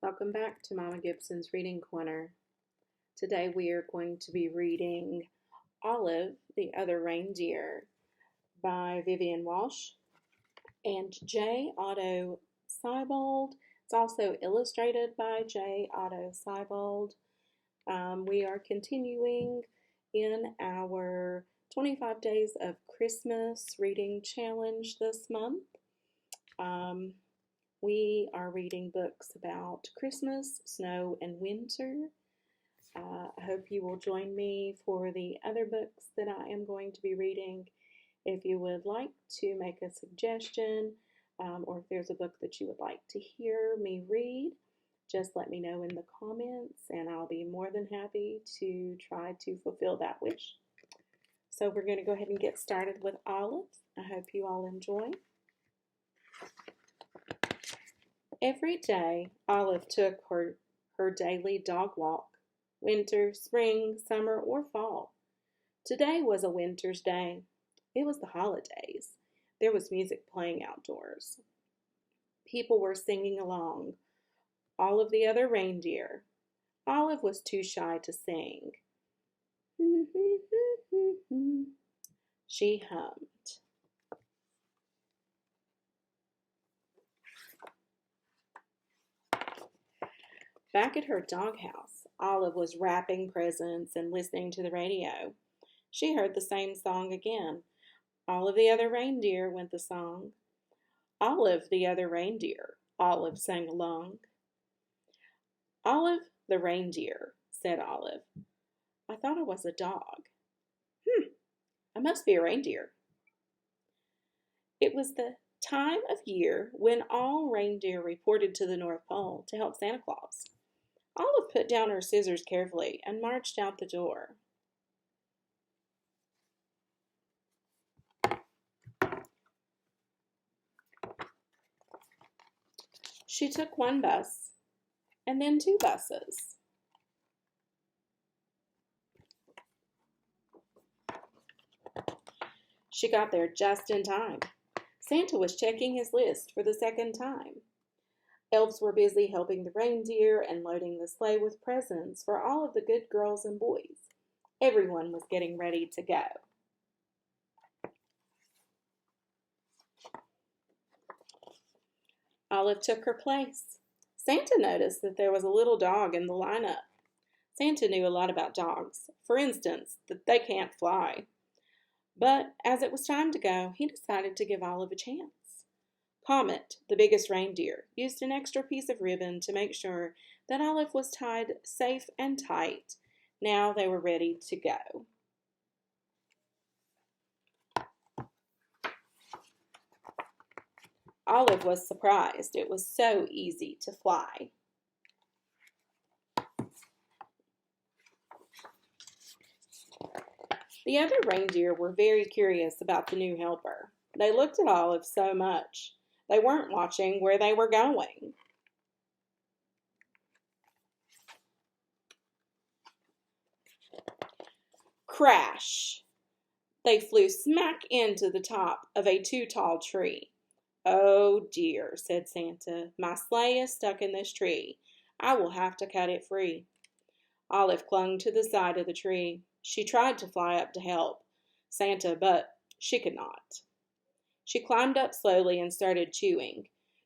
Welcome back to Mama Gibson's Reading Corner. Today we are going to be reading Olive, the Other Reindeer by Vivian Walsh and Otto Seibold. It's also illustrated by Otto Seibold. We are continuing in our 25 Days of Christmas reading challenge this month. We are reading books about Christmas, snow, and winter. I hope you will join me for the other books that I am going to be reading. If you would like to make a suggestion, or if there's a book that you would like to hear me read, just let me know in the comments, and I'll be more than happy to try to fulfill that wish. So we're going to go ahead and get started with Olive. I hope you all enjoy. Every day, Olive took her daily dog walk, winter, spring, summer, or fall. Today was a winter's day. It was the holidays. There was music playing outdoors. People were singing along. All of the other reindeer. Olive was too shy to sing. She hummed. Back at her doghouse, Olive was wrapping presents and listening to the radio. She heard the same song again. All of the other reindeer went the song. Olive, the other reindeer, Olive sang along. Olive, the reindeer, said Olive. I thought I was a dog. I must be a reindeer. It was the time of year when all reindeer reported to the North Pole to help Santa Claus. Olive put down her scissors carefully and marched out the door. She took one bus and then two buses. She got there just in time. Santa was checking his list for the second time. Elves were busy helping the reindeer and loading the sleigh with presents for all of the good girls and boys. Everyone was getting ready to go. Olive took her place. Santa noticed that there was a little dog in the lineup. Santa knew a lot about dogs. For instance, that they can't fly. But as it was time to go, he decided to give Olive a chance. Comet, the biggest reindeer, used an extra piece of ribbon to make sure that Olive was tied safe and tight. Now they were ready to go. Olive was surprised. It was so easy to fly. The other reindeer were very curious about the new helper. They looked at Olive so much. They weren't watching where they were going. Crash! They flew smack into the top of a too-tall tree. Oh dear, said Santa. My sleigh is stuck in this tree. I will have to cut it free. Olive clung to the side of the tree. She tried to fly up to help Santa, but she could not. She climbed up slowly and started chewing.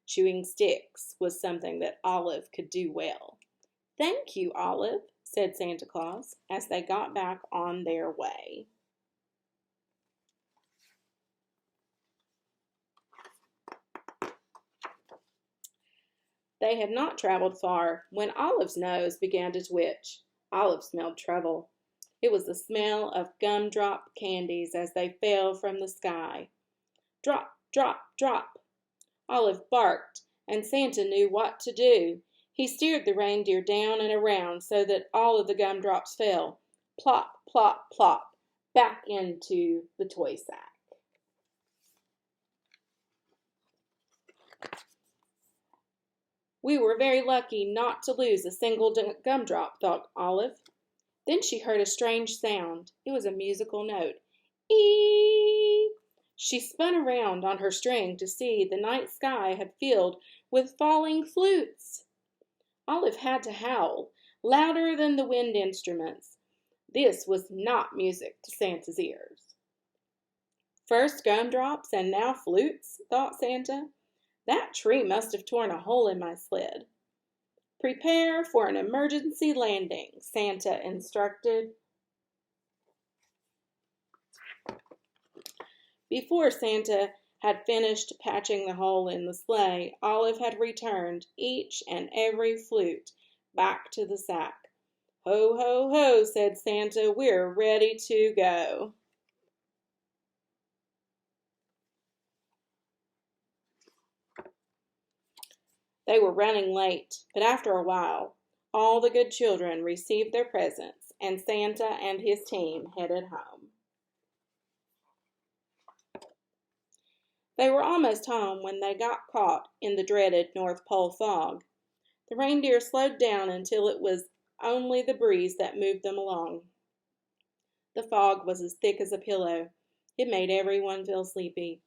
Chewing sticks was something that Olive could do well. Thank you, Olive, said Santa Claus as they got back on their way. They had not traveled far when Olive's nose began to twitch. Olive smelled trouble. It was the smell of gumdrop candies as they fell from the sky. Drop, drop, drop. Olive barked, and Santa knew what to do. He steered the reindeer down and around so that all of the gumdrops fell, plop, plop, plop, back into the toy sack. We were very lucky not to lose a single gumdrop, thought Olive. Then she heard a strange sound. It was a musical note. Eee! She spun around on her string to see the night sky had filled with falling flutes. Olive had to howl, louder than the wind instruments. This was not music to Santa's ears. First gumdrops and now flutes, thought Santa. That tree must have torn a hole in my sled. Prepare for an emergency landing, Santa instructed. Before Santa had finished patching the hole in the sleigh, Olive had returned each and every flute back to the sack. Ho, ho, ho, said Santa, we're ready to go. They were running late, but after a while, all the good children received their presents, and Santa and his team headed home. They were almost home when they got caught in the dreaded North Pole fog. The reindeer slowed down until it was only the breeze that moved them along. The fog was as thick as a pillow. It made everyone feel sleepy.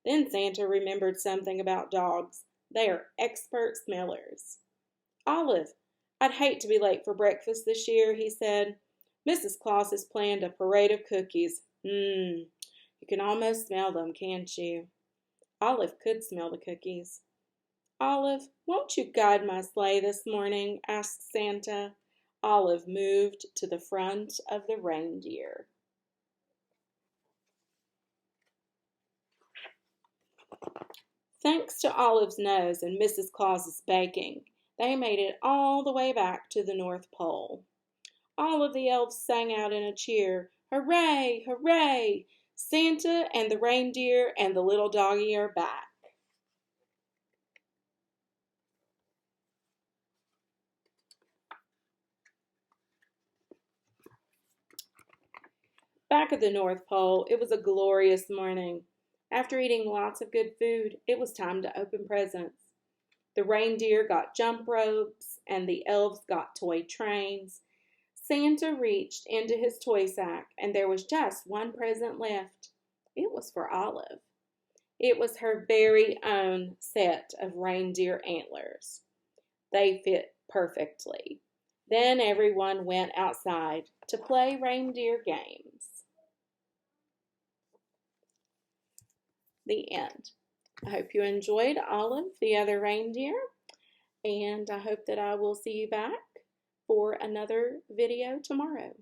Then Santa remembered something about dogs. They are expert smellers. Olive, I'd hate to be late for breakfast this year, he said. Mrs. Claus has planned a parade of cookies. You can almost smell them, can't you? Olive could smell the cookies. Olive, won't you guide my sleigh this morning? Asked Santa. Olive moved to the front of the reindeer. Thanks to Olive's nose and Mrs. Claus's baking, they made it all the way back to the North Pole. All of the elves sang out in a cheer, Hooray! Hooray! Santa and the reindeer and the little doggy are back. Back at the North Pole, it was a glorious morning. After eating lots of good food, it was time to open presents. The reindeer got jump ropes, and the elves got toy trains. Santa reached into his toy sack, and there was just one present left. It was for Olive. It was her very own set of reindeer antlers. They fit perfectly. Then everyone went outside to play reindeer games. The end. I hope you enjoyed Olive, the other reindeer, and I hope that I will see you back for another video tomorrow.